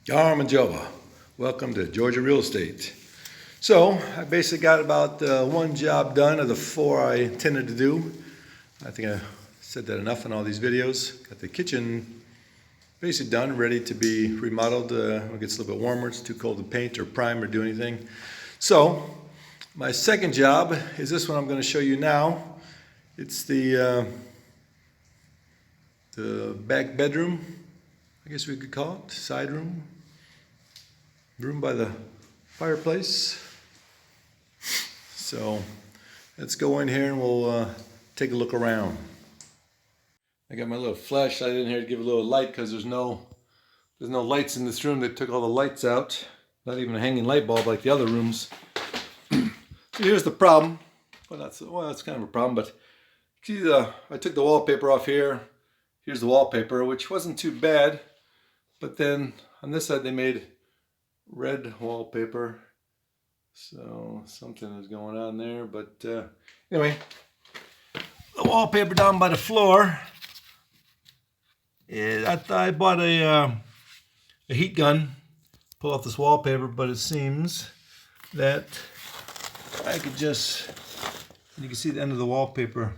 Yarmanjova. Welcome to Georgia Real Estate. So I basically got about one job done of the four I intended to do. I think I said that enough in all these videos. Got the kitchen basically done, ready to be remodeled. When it gets a little bit warmer, it's too cold to paint or prime or do anything. So my second job is this one I'm going to show you now. It's the back bedroom, I guess we could call it, side room. Room by the fireplace. So let's go in here and we'll take a look around. I got my little flashlight in here to give a little light because there's no lights in this room. They took all the lights out. Not even a hanging light bulb like the other rooms. So here's the problem. Well, that's kind of a problem, but see, I took the wallpaper off here. Here's the wallpaper, which wasn't too bad, but then on this side they made red wallpaper, so something is going on there. But anyway, the wallpaper down by the floor, I bought a heat gun, pull off this wallpaper, but it seems that I could just, you can see the end of the wallpaper,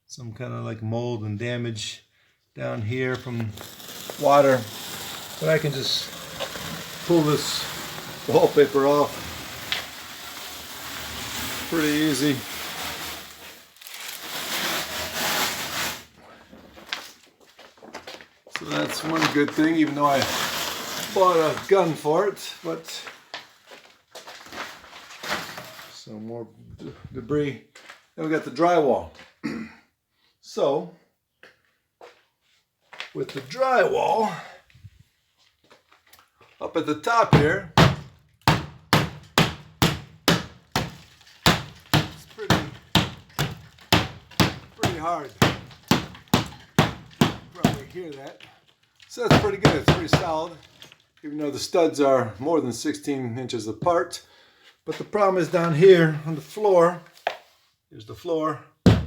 some kind of like mold and damage down here from water, but I can just pull this wallpaper off pretty easy. So that's one good thing, even though I bought a gun for it. But some more debris. Then we got the drywall. So with the drywall up at the top here, it's pretty hard. Probably hear that. So that's pretty good. It's pretty solid, even though the studs are more than 16 inches apart. But the problem is down here on the floor. Here's the floor. I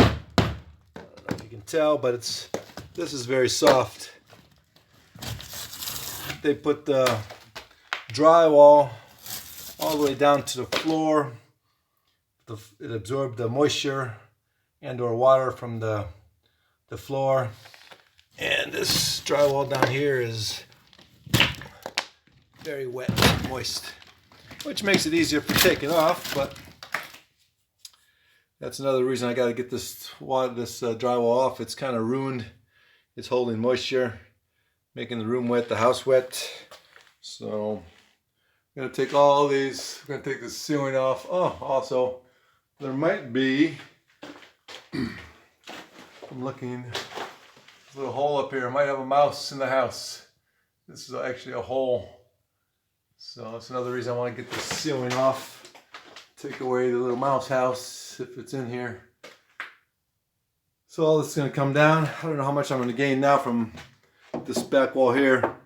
don't know if you can tell, but this is very soft. They put the drywall all the way down to the floor. It absorbed the moisture and or water from the floor. And this drywall down here is very wet and moist, which makes it easier for taking off. But that's another reason I got to get this drywall off. It's kind of ruined. It's holding moisture, making the room wet, the house wet. So I'm going to take all these, I'm going to take the ceiling off. Oh, also, there might be, I'm looking, there's a little hole up here. I might have a mouse in the house. This is actually a hole. So that's another reason I want to get the ceiling off. Take away the little mouse house if it's in here. So all this is going to come down. I don't know how much I'm going to gain now from this back wall here,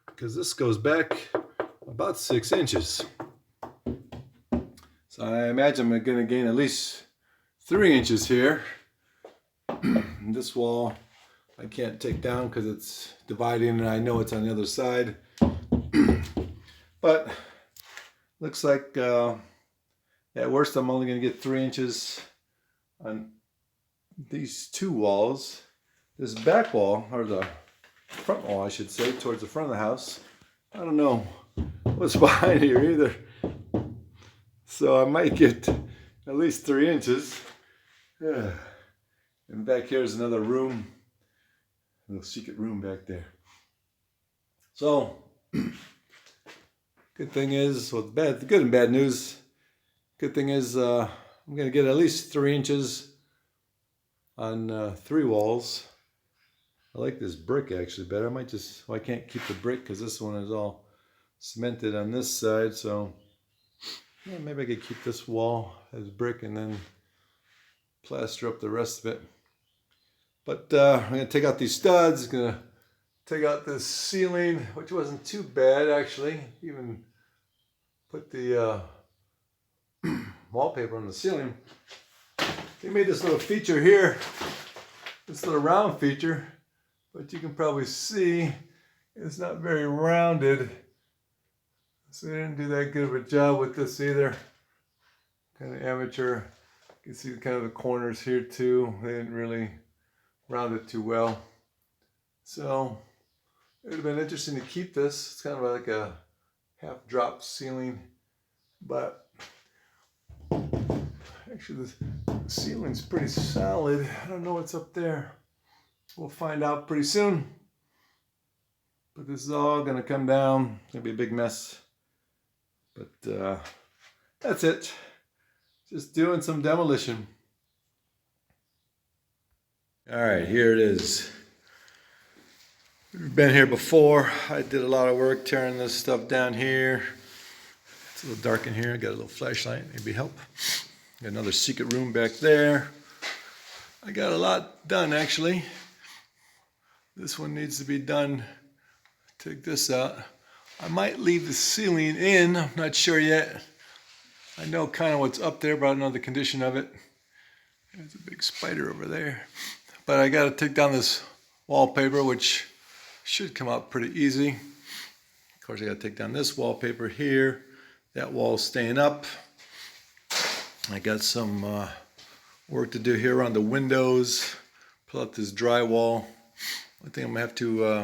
because this goes back about 6 inches. So I imagine I'm going to gain at least 3 inches here. This wall I can't take down because it's dividing and I know it's on the other side. But looks like at worst I'm only going to get 3 inches on these two walls. This back wall, or the front wall I should say, towards the front of the house, I don't know what's behind here either. So I might get at least 3 inches. Yeah. And back here is another room, a little secret room back there. So good thing is, well, the good and bad news. Good thing is I'm going to get at least 3 inches on 3 walls. I like this brick actually better. I might just, well, I can't keep the brick because this one is all cemented on this side. So yeah, maybe I could keep this wall as brick and then plaster up the rest of it. But I'm going to take out these studs. Going to take out this ceiling, which wasn't too bad actually. Even put the wallpaper on the ceiling. They made this little feature here, this little round feature. but you can probably see it's not very rounded. So they didn't do that good of a job with this either. Kind of amateur. You can see kind of the corners here too. They didn't really round it too well. So it would have been interesting to keep this. It's kind of like a half drop ceiling, but actually the ceiling's pretty solid. I don't know what's up there. We'll find out pretty soon. But this is all gonna come down. It's gonna be a big mess. But that's it. Just doing some demolition. All right, here it is. We've been here before. I did a lot of work tearing this stuff down here. It's a little dark in here. I got a little flashlight, maybe help. Got another secret room back there. I got a lot done actually. This one needs to be done. Take this out. I might leave the ceiling in. I'm not sure yet. I know kind of what's up there, but I don't know the condition of it. There's a big spider over there. But I got to take down this wallpaper, which should come out pretty easy. Of course, I got to take down this wallpaper here. That wall's staying up. I got some work to do here on the windows. Pull out this drywall. I think I'm gonna have to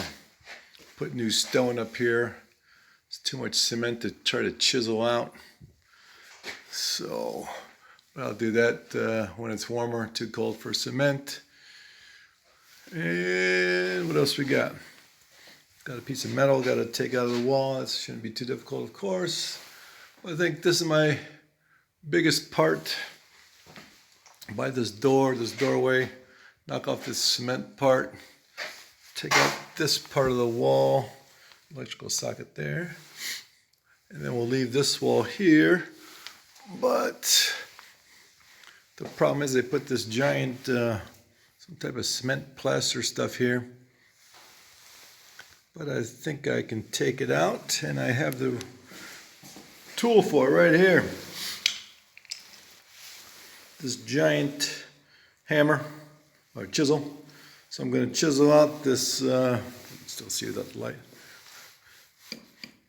put new stone up here. It's too much cement to try to chisel out. So I'll do that when it's warmer. Too cold for cement. And what else we got? Got a piece of metal got to take out of the wall. It shouldn't be too difficult, of course. I think this is my biggest part. By this door, this doorway, knock off this cement part. Take out this part of the wall, electrical socket there, and then we'll leave this wall here. But the problem is they put this giant, some type of cement plaster stuff here. But I think I can take it out, and I have the tool for it right here. This giant hammer or chisel. So I'm going to chisel out this, still see without the light,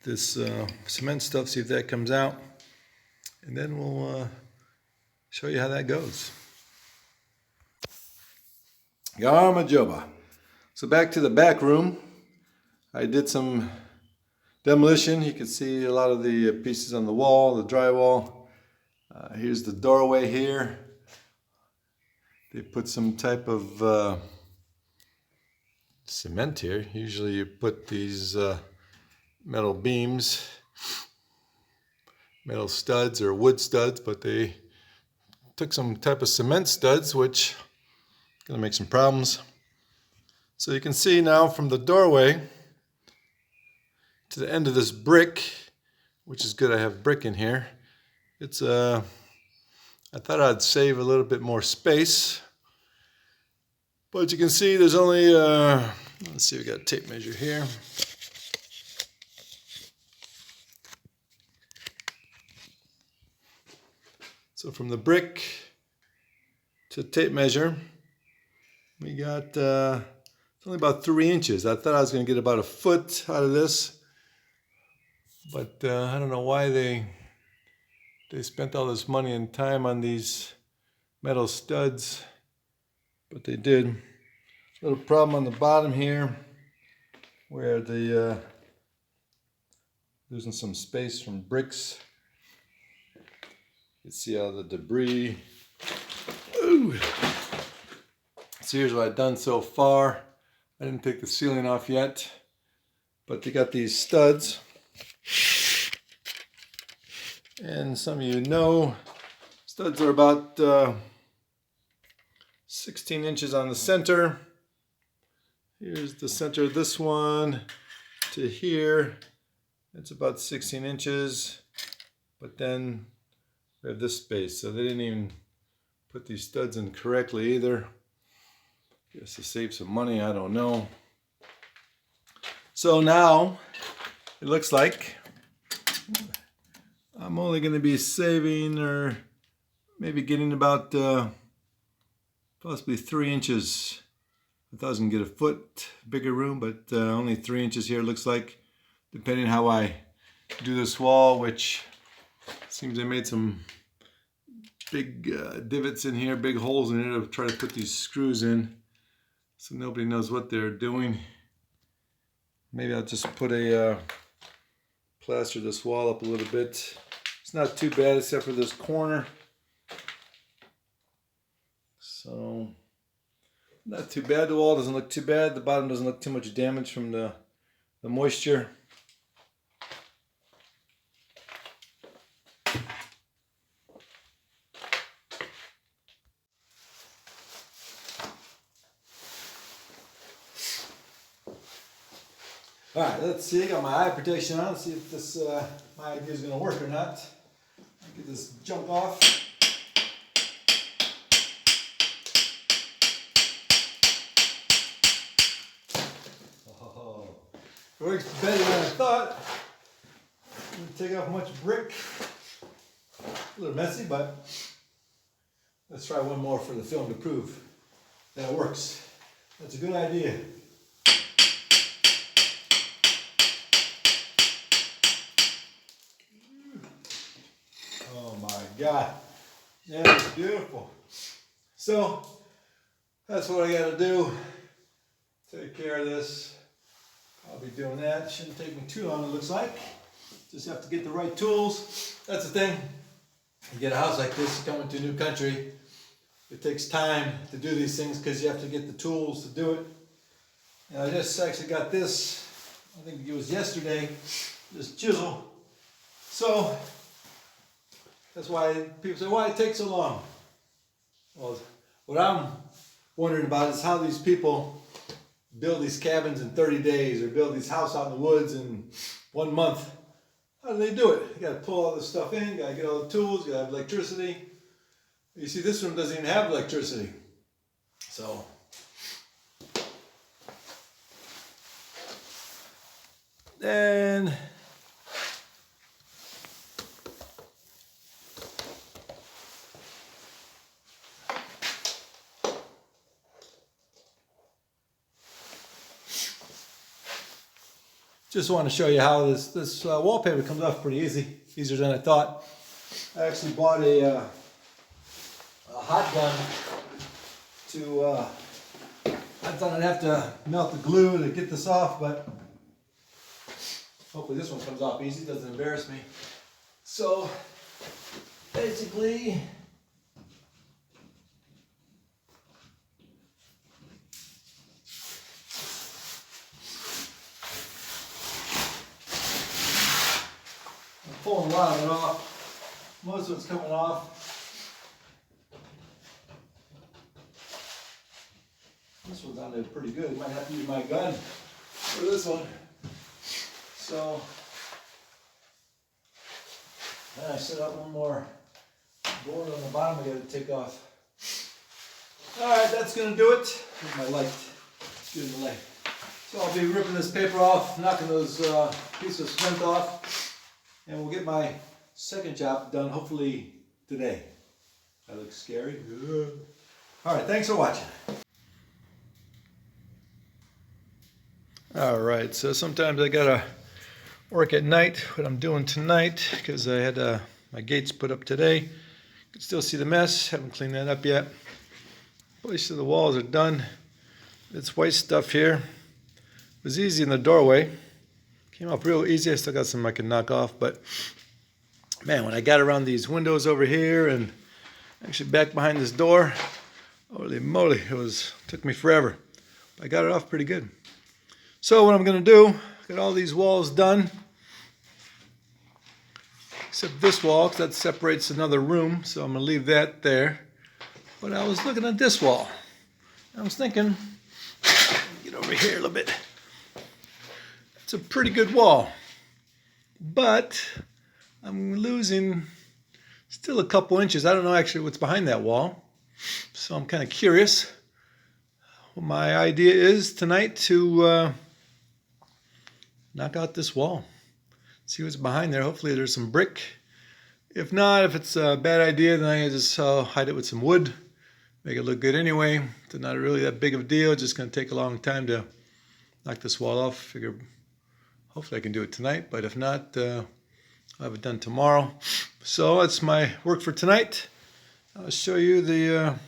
this cement stuff, see if that comes out. And then we'll show you how that goes. Yarma Joba. So back to the back room. I did some demolition. You can see a lot of the pieces on the wall, the drywall. Here's the doorway here. They put some type of cement here. Usually you put these metal beams, metal studs or wood studs, but they took some type of cement studs, which is going to make some problems. So you can see now from the doorway to the end of this brick, which is good I have brick in here. It's I thought I'd save a little bit more space. But you can see there's only, let's see, we got a tape measure here. So from the brick to tape measure, we got, it's only about 3 inches. I thought I was going to get about a foot out of this. But I don't know why they spent all this money and time on these metal studs. But they did. Little problem on the bottom here where the losing some space from bricks. You can see all the debris. Ooh. So here's what I've done so far. I didn't take the ceiling off yet, but they got these studs. And some of you know, studs are about 16 inches on the center. Here's the center of this one to here. It's about 16 inches. But then we have this space. So they didn't even put these studs in correctly either. Guess to save some money, I don't know. So now it looks like I'm only going to be saving or maybe getting about possibly 3 inches I thought I was going to get a foot bigger room, but only 3 inches here, looks like, depending how I do this wall, which seems I made some big divots in here, big holes in it to try to put these screws in, so nobody knows what they're doing. Maybe I'll just put a plaster this wall up a little bit. It's not too bad except for this corner. So not too bad. The wall doesn't look too bad. The bottom doesn't look too much damage from the moisture. All right, let's see. I got my eye protection on. See if this my idea is going to work or not. Get this junk off. Oh, it works better than I thought. Didn't take off much brick. A little messy, but let's try one more for the film to prove that it works. That's a good idea. Oh my God, that's beautiful. So that's what I got to do. Take care of this. I'll be doing that. Shouldn't take me too long, it looks like. Just have to get the right tools. That's the thing. You get a house like this, coming to a new country, it takes time to do these things because you have to get the tools to do it. And I just actually got this, I think it was yesterday, this chisel. So that's why people say, why it takes so long? Well, what I'm wondering about is how these people build these cabins in 30 days or build these houses out in the woods in 1 month. How do they do it? You gotta pull all this stuff in, you gotta get all the tools, you gotta have electricity. You see, this room doesn't even have electricity. So, then just want to show you how this wallpaper comes off pretty easy, easier than I thought. I actually bought a hot gun to, I thought I'd have to melt the glue to get this off, but hopefully this one comes off easy, doesn't embarrass me. So basically, I'm pulling a lot of it off. Most of it's coming off. This one's on there pretty good. I might have to use my gun for this one. So then I set up one more board on the bottom I got to take off. Alright, that's going to do it. Here's my light. Excuse the light. So I'll be ripping this paper off, knocking those pieces of cement off, and we'll get my second job done hopefully today. That looks scary. Alright, thanks for watching. Alright, so sometimes I gotta work at night, what I'm doing tonight, because I had my gates put up today. You can still see the mess, haven't cleaned that up yet. Most of the walls are done. It's white stuff here. It was easy in the doorway. Came off real easy. I still got some I can knock off, but man, when I got around these windows over here and actually back behind this door, holy moly, took me forever. I got it off pretty good. So what I'm going to do, got all these walls done, except this wall, because that separates another room, so I'm going to leave that there. But I was looking at this wall. I was thinking, get over here a little bit. It's a pretty good wall, but I'm losing still a couple inches. I don't know actually what's behind that wall, so I'm kind of curious. Well, my idea is tonight to knock out this wall, see what's behind there. Hopefully there's some brick. If not, if it's a bad idea, then I just hide it with some wood make it look good anyway. It's not really that big of a deal. It's just going to take a long time to knock this wall off. Figure hopefully I can do it tonight, but if not, I'll have it done tomorrow. So that's my work for tonight. I'll show you the, I'll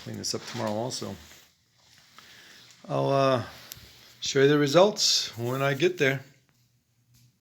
clean this up tomorrow also. I'll show you the results when I get there.